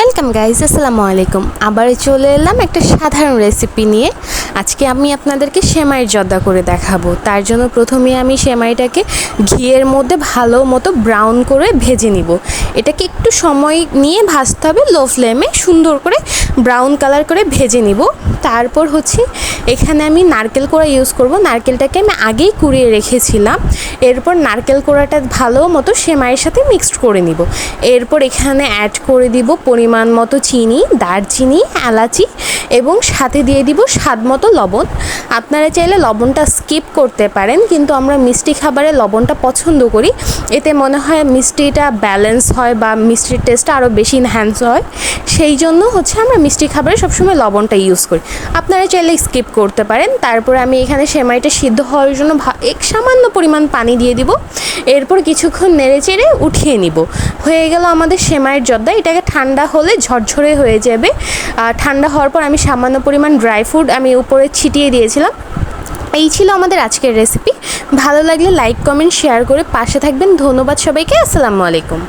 Welcome guys, আসসালামু আলাইকুম। আবার চলে এলাম একটা সাধারণ রেসিপি নিয়ে। আজকে আমি আপনাদেরকে সেমাইয়ের জর্দা করে দেখাবো। তার জন্য প্রথমে আমি সেমাইটাকে ঘিয়ের মধ্যে ভালো মতো ব্রাউন করে ভেজে নিব। এটাকে একটু সময় নিয়ে ভাজতে হবে, লো ফ্লেমে সুন্দর করে ব্রাউন কালার করে ভেজে নিব। তারপর এখানে আমি নারকেল কোড়া ইউজ করব। নারকেলটাকে আমি আগেই কুড়িয়ে রেখেছিলাম। এরপর নারকেল কোড়াটা ভালো মতো সেমাইয়ের সাথে মিক্সড করে নিব। এরপর এখানে অ্যাড করে দিব পরিমাণ মতো চিনি, দারচিনি, এলাচি এবং সাথে দিয়ে দিব স্বাদ মতো লবণ। আপনারা চাইলে লবণটা স্কিপ করতে পারেন, কিন্তু আমরা মিষ্টি খাবারে লবণটা পছন্দ করি। এতে মনে হয় মিষ্টিটা ব্যালেন্স হয় বা মিষ্টির টেস্টটা আরও বেশি এনহ্যান্স হয়। সেই জন্য আমরা মিষ্টি খাবারে সবসময় লবণটা ইউজ করি। আপনারা চাইলে স্কিপ করতে পারেন। তারপরে আমি এখানে সেমাইটা সিদ্ধ হওয়ার জন্য সামান্য পরিমাণ পানি দিয়ে দিব। এরপর কিছুক্ষণ নেড়ে চেড়ে উঠিয়ে নিব। হয়ে গেল আমাদের সেমাইয়ের জর্দা। এটাকে ঠান্ডা হলে ঝরঝরে হয়ে যাবে। ঠান্ডা হওয়ার পর আমি সামান্য পরিমাণ ড্রাই ফ্রুট আমি উপরে ছিটিয়ে দিয়েছিলাম। এই ছিল আমাদের আজকের রেসিপি। ভালো লাগলে লাইক, কমেন্ট, শেয়ার করে পাশে থাকবেন। ধন্যবাদ সবাইকে। আসসালামু আলাইকুম।